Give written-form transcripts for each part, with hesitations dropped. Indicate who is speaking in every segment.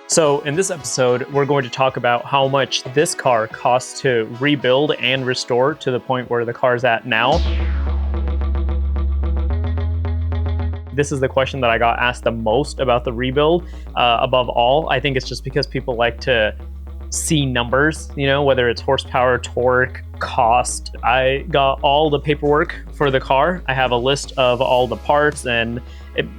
Speaker 1: So in this episode, we're going to talk about how much this car costs to rebuild and restore to the point where the car's at now. This is the question that I got asked the most about the rebuild. Above all, I think it's just because people like to see numbers, whether it's horsepower, torque, cost. I got all the paperwork for the car. I have a list of all the parts and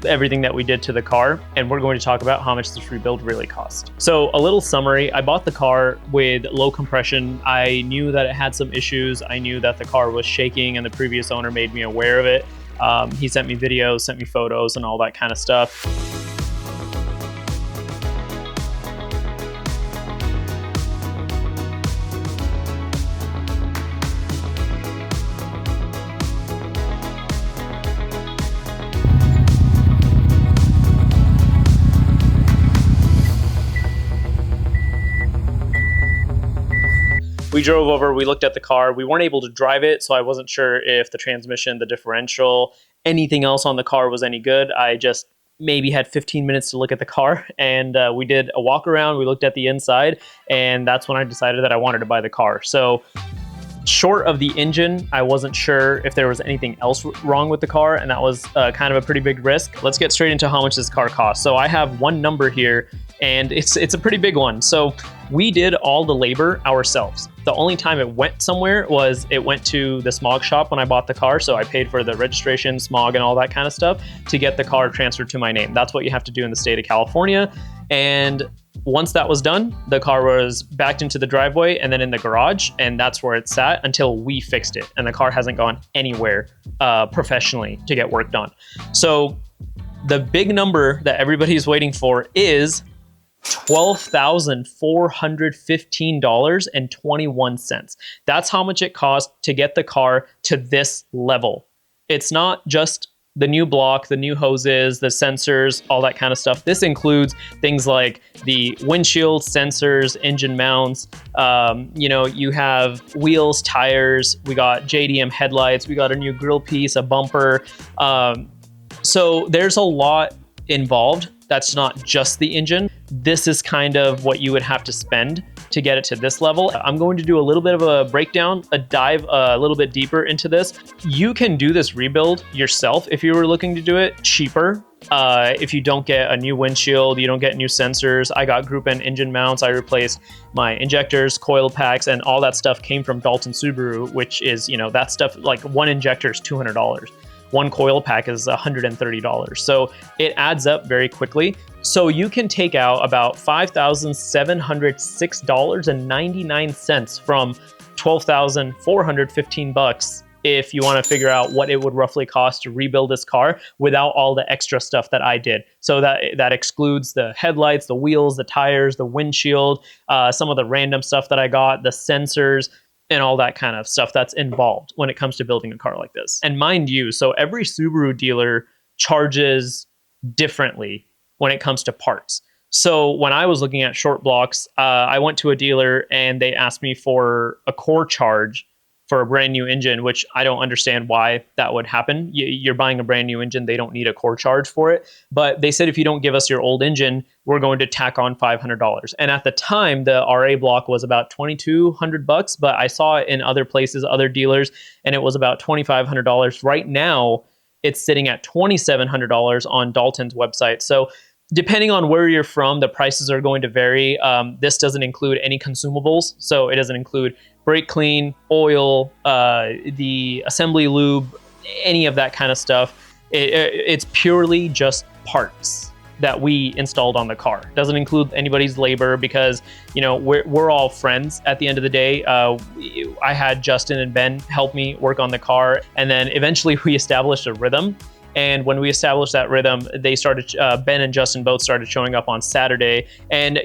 Speaker 1: everything that we did to the car, and we're going to talk about how much this rebuild really cost. So a little summary, I bought the car with low compression. I knew that it had some issues. I knew that the car was shaking and the previous owner made me aware of it. He sent me videos, sent me photos and all that kind of stuff. We drove over, we looked at the car. We weren't able to drive it, so I wasn't sure if the transmission, the differential, anything else on the car was any good. I just maybe had 15 minutes to look at the car, and we did a walk around. We looked at the inside, and that's when I decided that I wanted to buy the car. So short of the engine, I wasn't sure if there was anything else wrong with the car, and that was kind of a pretty big risk. Let's get straight into how much this car costs. So I have one number here, and it's a pretty big one. So we did all the labor ourselves. The only time it went somewhere was it went to the smog shop when I bought the car. So I paid for the registration, smog, and all that kind of stuff to get the car transferred to my name. That's what you have to do in the state of California. And once that was done, the car was backed into the driveway and then in the garage, and that's where it sat until we fixed it. And the car hasn't gone anywhere professionally to get work done. So the big number that everybody's waiting for is $12,415.21. That's how much it cost to get the car to this level. It's not just the new block, the new hoses, the sensors, all that kind of stuff. This includes things like the windshield sensors, engine mounts. You have wheels, tires. We got JDM headlights. We got a new grille piece, a bumper. So there's a lot involved. That's not just the engine. This is kind of what you would have to spend to get it to this level. I'm going to do a little bit of a breakdown, a dive a little bit deeper into this. You can do this rebuild yourself if you were looking to do it cheaper. If you don't get a new windshield, you don't get new sensors. I got Group N engine mounts. I replaced my injectors, coil packs, and all that stuff came from Dalton Subaru, which is, that stuff, like one injector is $200. One coil pack is $130. So it adds up very quickly. So you can take out about $5,706.99 from $12,415 if you want to figure out what it would roughly cost to rebuild this car without all the extra stuff that I did. So that excludes the headlights, the wheels, the tires, the windshield, some of the random stuff that I got, the sensors, and all that kind of stuff that's involved when it comes to building a car like this. And mind you, so every Subaru dealer charges differently when it comes to parts. So when I was looking at short blocks, I went to a dealer and they asked me for a core charge for a brand new engine, which I don't understand why that would happen. You're buying a brand new engine, they don't need a core charge for it. But they said, if you don't give us your old engine, we're going to tack on $500. And at the time, the RA block was about $2,200, but I saw it in other places, other dealers, and it was about $2,500. Right now, it's sitting at $2,700 on Dalton's website. So depending on where you're from, the prices are going to vary. This doesn't include any consumables. So it doesn't include brake clean, oil, the assembly lube, any of that kind of stuff. It's purely just parts that we installed on the car. Doesn't include anybody's labor because, we're all friends at the end of the day. I had Justin and Ben help me work on the car. And then eventually we established a rhythm. And when we established that rhythm, they started, Ben and Justin both started showing up on Saturday. And,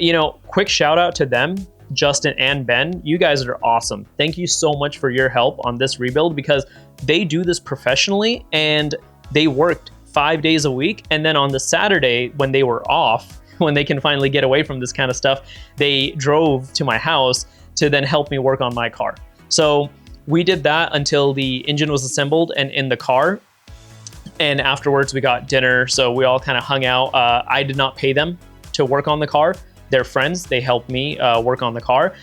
Speaker 1: quick shout out to them, Justin and Ben. You guys are awesome. Thank you so much for your help on this rebuild because they do this professionally and they worked 5 days a week. And then on the Saturday when they were off, when they can finally get away from this kind of stuff, they drove to my house to then help me work on my car. So we did that until the engine was assembled and in the car. And afterwards we got dinner. So we all kind of hung out. I did not pay them to work on the car. They're friends. They helped me work on the car.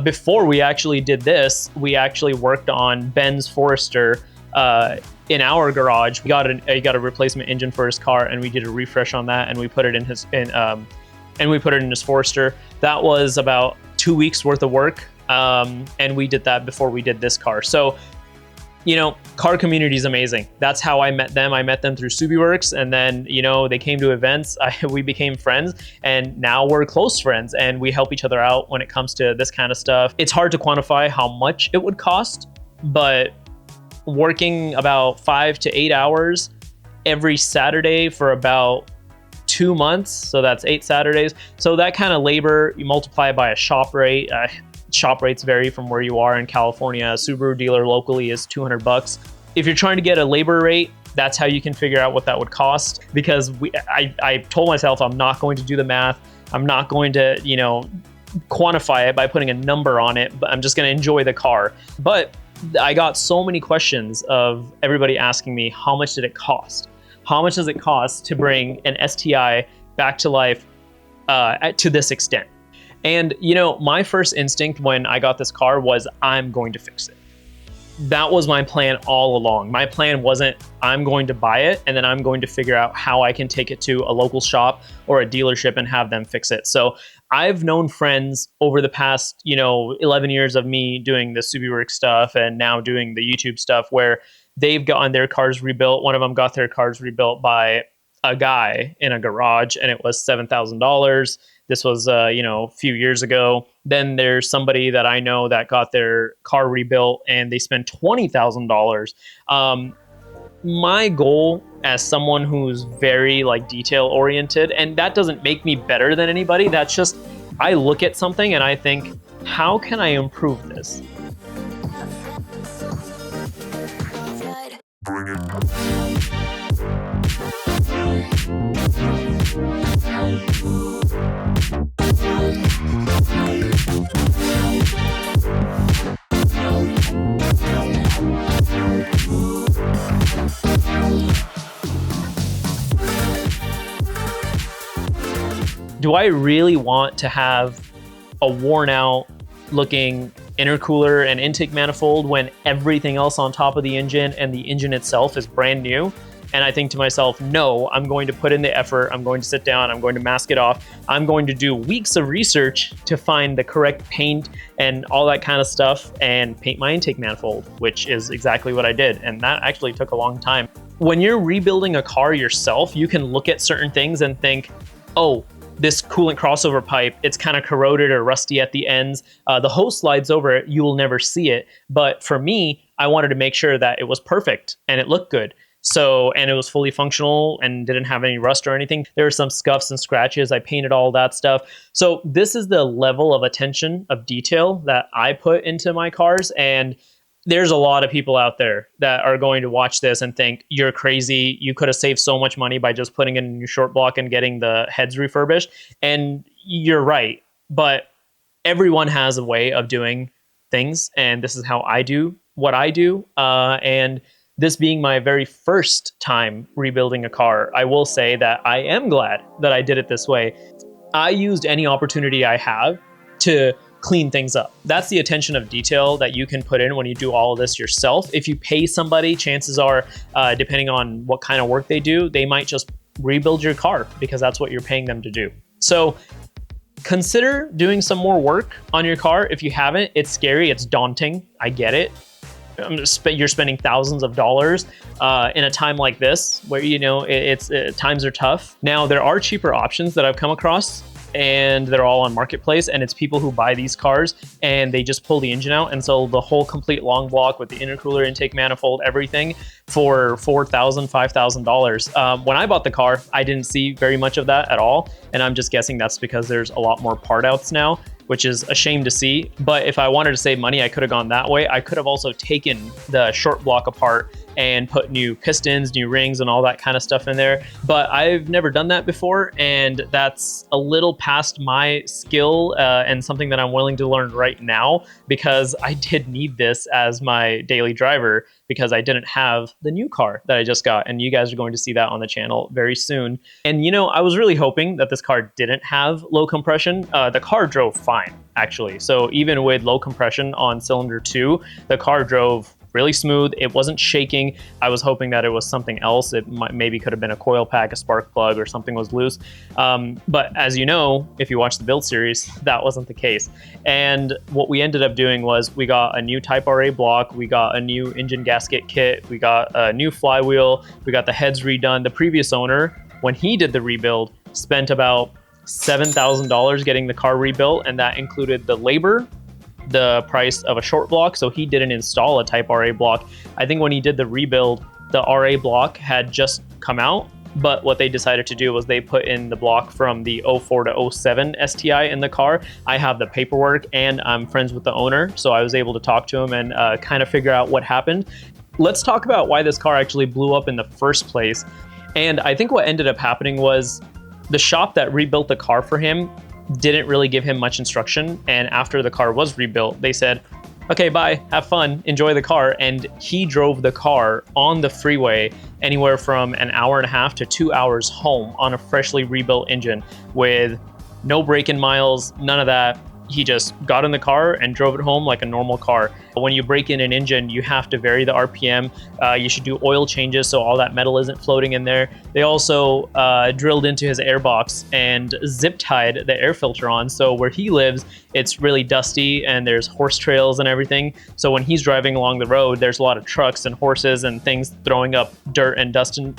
Speaker 1: Before we actually did this, we actually worked on Ben's Forester in our garage. We got a replacement engine for his car, and we did a refresh on that, and we put it in his Forester. That was about 2 weeks worth of work, and we did that before we did this car. So, you know, car community is amazing. That's how I met them. I met them through WRX, and then, you know, they came to events. We became friends, and now we're close friends, and we help each other out when it comes to this kind of stuff. It's hard to quantify how much it would cost, but working about 5 to 8 hours every Saturday for about 2 months, so that's 8 Saturdays. So that kind of labor, you multiply it by a shop rate. Shop rates vary from where you are in California. A Subaru dealer locally is $200. If you're trying to get a labor rate, that's how you can figure out what that would cost. Because I told myself I'm not going to do the math. I'm not going to, you know, quantify it by putting a number on it, but I'm just going to enjoy the car. But I got so many questions of everybody asking me, how much did it cost? How much does it cost to bring an STI back to life to this extent? And, you know, my first instinct when I got this car was, I'm going to fix it. That was my plan all along. My plan wasn't, I'm going to buy it and then I'm going to figure out how I can take it to a local shop or a dealership and have them fix it. So I've known friends over the past, you know, 11 years of me doing the Subaru stuff and now doing the YouTube stuff where they've gotten their cars rebuilt. One of them got their cars rebuilt by a guy in a garage, and it was $7,000. This was, you know, a few years ago. Then there's somebody that I know that got their car rebuilt and they spent $20,000. My goal as someone who's very like detail oriented, and that doesn't make me better than anybody. That's just, I look at something and I think, how can I improve this? Bring it. Do I really want to have a worn out looking intercooler and intake manifold when everything else on top of the engine and the engine itself is brand new? And I think to myself, no, I'm going to put in the effort. I'm going to sit down. I'm going to mask it off. I'm going to do weeks of research to find the correct paint and all that kind of stuff and paint my intake manifold, which is exactly what I did. And that actually took a long time. When you're rebuilding a car yourself, you can look at certain things and think, oh, this coolant crossover pipe, it's kind of corroded or rusty at the ends. The hose slides over it, you will never see it. But for me, I wanted to make sure that it was perfect and it looked good. So, and it was fully functional and didn't have any rust or anything. There were some scuffs and scratches. I painted all that stuff. So this is the level of attention of detail that I put into my cars. And there's a lot of people out there that are going to watch this and think, you're crazy. You could have saved so much money by just putting in a new short block and getting the heads refurbished. And you're right. But everyone has a way of doing things. And this is how I do what I do. And this being my very first time rebuilding a car, I will say that I am glad that I did it this way. I used any opportunity I have to clean things up. That's the attention of detail that you can put in when you do all of this yourself. If you pay somebody, chances are, depending on what kind of work they do, they might just rebuild your car because that's what you're paying them to do. So consider doing some more work on your car. If you haven't, it's scary, it's daunting. I get it. You're spending thousands of dollars in a time like this where, you know, times are tough. Now, there are cheaper options that I've come across, and they're all on Marketplace, and it's people who buy these cars and they just pull the engine out and sell the whole complete long block with the intercooler, intake manifold, everything for $4,000, $5,000. When I bought the car, I didn't see very much of that at all, and I'm just guessing that's because there's a lot more part outs now, which is a shame to see. But if I wanted to save money, I could have gone that way. I could have also taken the short block apart and put new pistons, new rings, and all that kind of stuff in there. But I've never done that before, and that's a little past my skill and something that I'm willing to learn right now, because I did need this as my daily driver because I didn't have the new car that I just got, and you guys are going to see that on the channel very soon. And I was really hoping that this car didn't have low compression. The car drove fine, actually. So even with low compression on cylinder 2, the car drove really smooth. It wasn't shaking. I was hoping that it was something else. It maybe could have been a coil pack, a spark plug, or something was loose. But as you know, if you watch the build series, that wasn't the case. And what we ended up doing was we got a new Type RA block, we got a new engine gasket kit, we got a new flywheel, we got the heads redone. The previous owner, when he did the rebuild, spent about $7,000 getting the car rebuilt, and that included the labor, the price of a short block. So he didn't install a Type RA block. I think when he did the rebuild, the RA block had just come out, but what they decided to do was they put in the block from the 04 to 07 STI in the car. I have the paperwork and I'm friends with the owner, so I was able to talk to him and kind of figure out what happened. Let's talk about why this car actually blew up in the first place. And I think what ended up happening was the shop that rebuilt the car for him didn't really give him much instruction. And after the car was rebuilt, they said, okay, bye, have fun, enjoy the car. And he drove the car on the freeway anywhere from an hour and a half to 2 hours home on a freshly rebuilt engine with no break-in miles, none of that. He just got in the car and drove it home like a normal car. When you break in an engine, you have to vary the RPM. You should do oil changes so all that metal isn't floating in there. They also drilled into his airbox and zip tied the air filter on. So where he lives, it's really dusty and there's horse trails and everything. So when he's driving along the road, there's a lot of trucks and horses and things throwing up dirt and dust in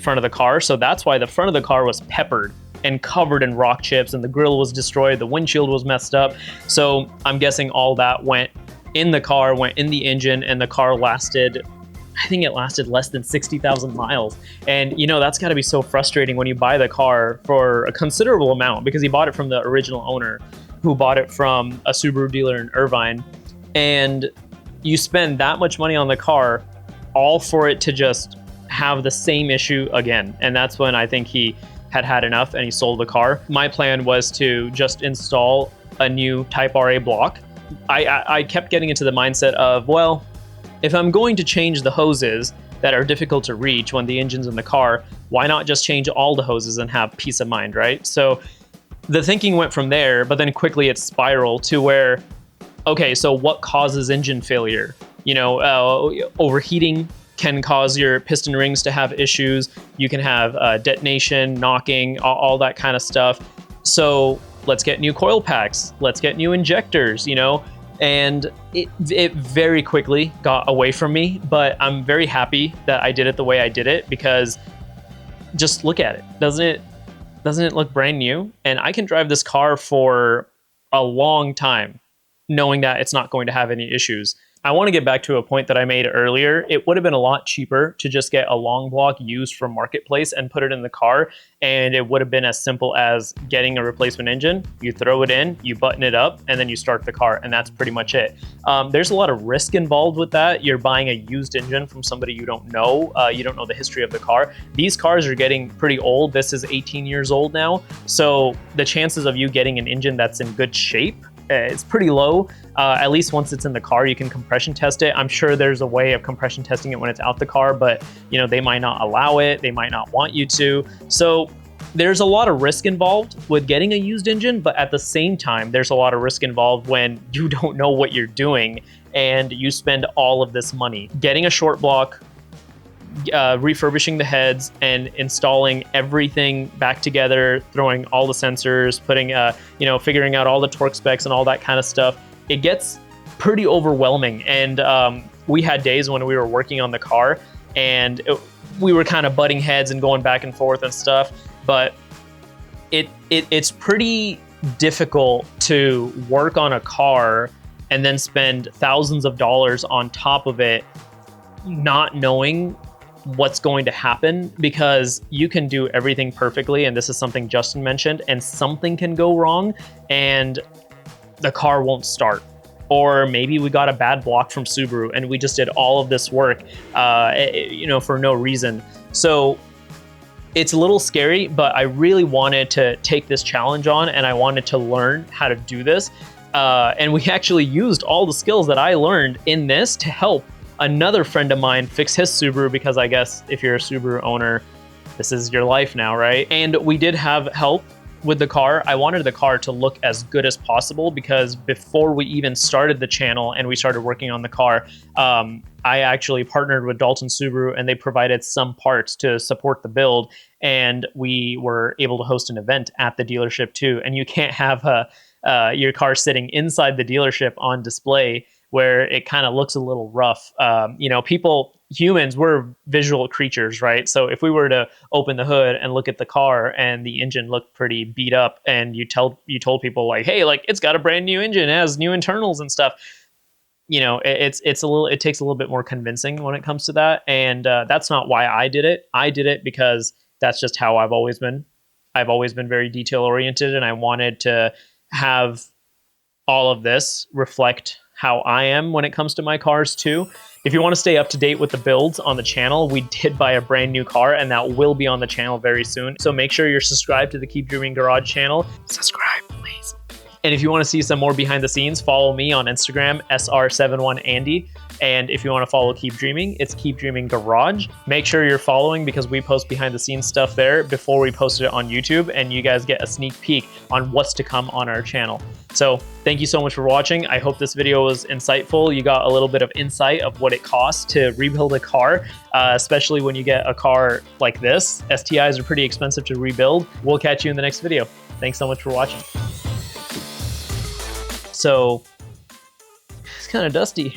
Speaker 1: front of the car. So that's why the front of the car was peppered and covered in rock chips, and the grill was destroyed, the windshield was messed up. So I'm guessing all that went in the car, went in the engine, and the car lasted, I think it lasted less than 60,000 miles. And that's gotta be so frustrating when you buy the car for a considerable amount, because he bought it from the original owner who bought it from a Subaru dealer in Irvine. And you spend that much money on the car, all for it to just have the same issue again. And that's when I think he had enough and he sold the car. My plan was to just install a new Type RA block. I kept getting into the mindset of, well, if I'm going to change the hoses that are difficult to reach when the engine's in the car, why not just change all the hoses and have peace of mind, right? So the thinking went from there, but then quickly it spiraled to where, okay, so what causes engine failure? Overheating can cause your piston rings to have issues. You can have detonation, knocking, all that kind of stuff. So let's get new coil packs. Let's get new injectors, And it very quickly got away from me, but I'm very happy that I did it the way I did it, because just look at it. Doesn't it look brand new? And I can drive this car for a long time knowing that it's not going to have any issues. I want to get back to a point that I made earlier. It would have been a lot cheaper to just get a long block used from Marketplace and put it in the car. And it would have been as simple as getting a replacement engine. You throw it in, you button it up, and then you start the car. And that's pretty much it. There's a lot of risk involved with that. You're buying a used engine from somebody you don't know. You don't know the history of the car. These cars are getting pretty old. This is 18 years old now. So the chances of you getting an engine that's in good shape, it's pretty low. At least once it's in the car, you can compression test it. I'm sure there's a way of compression testing it when it's out the car, but they might not allow it. They might not want you to. So there's a lot of risk involved with getting a used engine, but at the same time, there's a lot of risk involved when you don't know what you're doing and you spend all of this money getting a short block, refurbishing the heads and installing everything back together, throwing all the sensors, putting, figuring out all the torque specs and all that kind of stuff. It gets pretty overwhelming. And we had days when we were working on the car and we were kind of butting heads and going back and forth and stuff. But it's pretty difficult to work on a car and then spend thousands of dollars on top of it, not knowing what's going to happen, because you can do everything perfectly, and this is something Justin mentioned, and something can go wrong and the car won't start, or maybe we got a bad block from Subaru and we just did all of this work, for no reason. So it's a little scary, but I really wanted to take this challenge on, and I wanted to learn how to do this. And we actually used all the skills that I learned in this to help another friend of mine fix his Subaru, because I guess if you're a Subaru owner, this is your life now, right? And we did have help with the car. I wanted the car to look as good as possible, because before we even started the channel and we started working on the car, I actually partnered with Dalton Subaru, and they provided some parts to support the build, and we were able to host an event at the dealership too. And you can't have your car sitting inside the dealership on display where it kind of looks a little rough. Humans, we're visual creatures, right? So if we were to open the hood and look at the car and the engine looked pretty beat up, and you told people like, hey, like, it's got a brand new engine, it has new internals and stuff, it takes a little bit more convincing when it comes to that. And that's not why I did it. I did it because that's just how I've always been. I've always been very detail oriented, and I wanted to have all of this reflect how I am when it comes to my cars too. If you want to stay up to date with the builds on the channel, we did buy a brand new car, and that will be on the channel very soon. So make sure you're subscribed to the Keep Dreaming Garage channel. Subscribe, please. And if you want to see some more behind the scenes, follow me on Instagram, SR71Andy. And if you want to follow Keep Dreaming, it's Keep Dreaming Garage. Make sure you're following, because we post behind the scenes stuff there before we post it on YouTube, and you guys get a sneak peek on what's to come on our channel. So thank you so much for watching. I hope this video was insightful. You got a little bit of insight of what it costs to rebuild a car, especially when you get a car like this. STIs are pretty expensive to rebuild. We'll catch you in the next video. Thanks so much for watching. So it's kind of dusty.